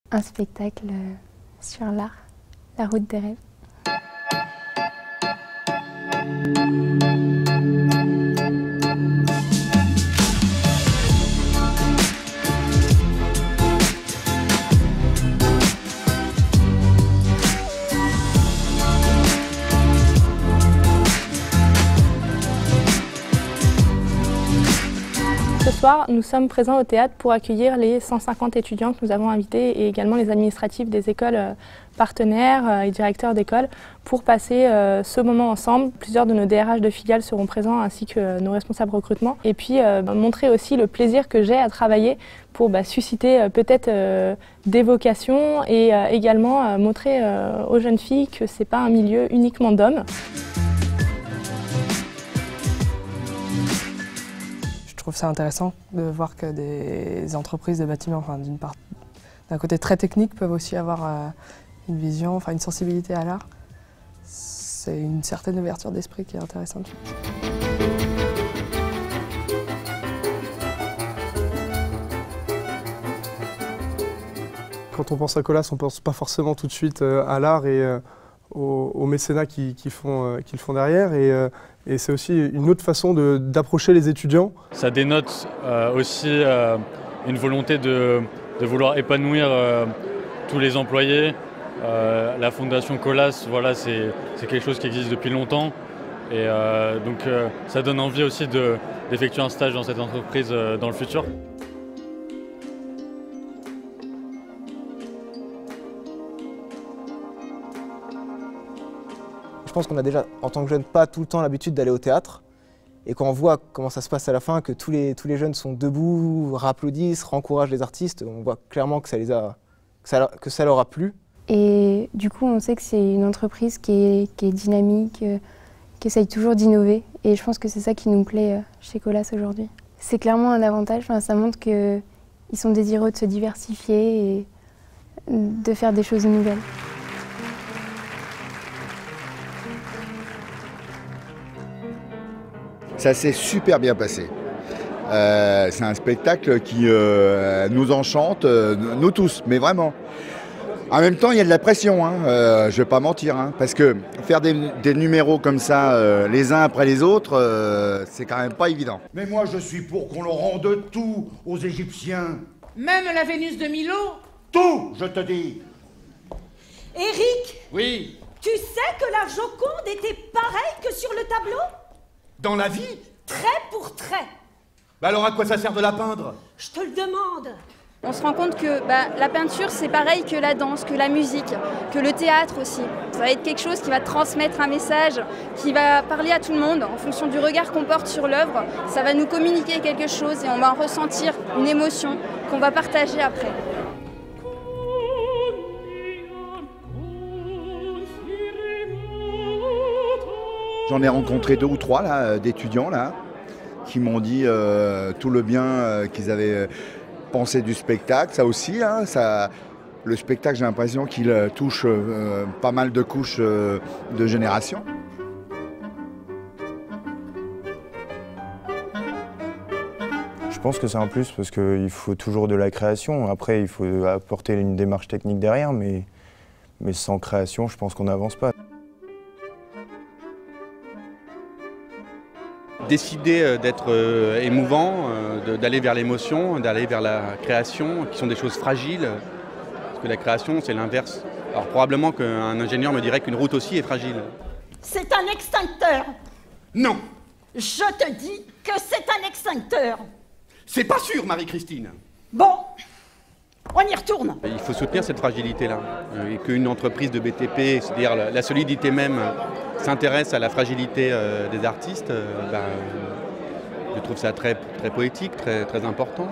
Un spectacle sur l'art, la route des rêves. Ce soir, nous sommes présents au théâtre pour accueillir les 150 étudiants que nous avons invités et également les administratifs des écoles partenaires et directeurs d'école pour passer ce moment ensemble. Plusieurs de nos DRH de filiales seront présents ainsi que nos responsables recrutement et puis montrer aussi le plaisir que j'ai à travailler pour susciter peut-être des vocations et également montrer aux jeunes filles que ce n'est pas un milieu uniquement d'hommes. Je trouve ça intéressant de voir que des entreprises de bâtiments, d'un côté très technique, peuvent aussi avoir une vision, une sensibilité à l'art. C'est une certaine ouverture d'esprit qui est intéressante. Quand on pense à Colas, on ne pense pas forcément tout de suite à l'art et au mécénat qu'ils font derrière. Et c'est aussi une autre façon d'approcher les étudiants. Ça dénote aussi une volonté de vouloir épanouir tous les employés. La fondation Colas, voilà, c'est quelque chose qui existe depuis longtemps. Et donc ça donne envie aussi d'effectuer un stage dans cette entreprise dans le futur. Je pense qu'on a déjà, en tant que jeune, pas tout le temps l'habitude d'aller au théâtre. Et quand on voit comment ça se passe à la fin, que tous les jeunes sont debout, rapplaudissent, rencouragent les artistes, on voit clairement que ça leur a plu. Et du coup, on sait que c'est une entreprise qui est dynamique, qui essaye toujours d'innover. Et je pense que c'est ça qui nous plaît chez Colas aujourd'hui. C'est clairement un avantage, ça montre qu'ils sont désireux de se diversifier et de faire des choses nouvelles. Ça s'est super bien passé. C'est un spectacle qui nous enchante, nous tous, mais vraiment. En même temps, il y a de la pression, je ne vais pas mentir, parce que faire des numéros comme ça, les uns après les autres, c'est quand même pas évident. Mais moi, je suis pour qu'on leur rende tout aux Égyptiens. Même la Vénus de Milo? Tout, je te dis. Éric? Oui. Tu sais que la Joconde était pareille que sur le tableau? Dans la vie? Trait pour trait. Bah alors à quoi ça sert de la peindre? Je te le demande. On se rend compte que la peinture, c'est pareil que la danse, que la musique, que le théâtre aussi. Ça va être quelque chose qui va transmettre un message, qui va parler à tout le monde en fonction du regard qu'on porte sur l'œuvre. Ça va nous communiquer quelque chose et on va en ressentir une émotion qu'on va partager après. J'en ai rencontré 2 ou 3 d'étudiants qui m'ont dit tout le bien qu'ils avaient pensé du spectacle. Ça aussi, le spectacle, j'ai l'impression qu'il touche pas mal de couches de génération. Je pense que c'est un plus parce qu'il faut toujours de la création. Après, il faut apporter une démarche technique derrière, mais sans création, je pense qu'on n'avance pas. Décider d'être émouvant, d'aller vers l'émotion, d'aller vers la création, qui sont des choses fragiles, parce que la création, c'est l'inverse. Alors probablement qu'un ingénieur me dirait qu'une route aussi est fragile. C'est un extincteur. Non. Je te dis que c'est un extincteur. C'est pas sûr, Marie-Christine. Bon, on y retourne. Il faut soutenir cette fragilité-là, et qu'une entreprise de BTP, c'est-à-dire la solidité même, s'intéresse à la fragilité des artistes, je trouve ça très poétique, très important.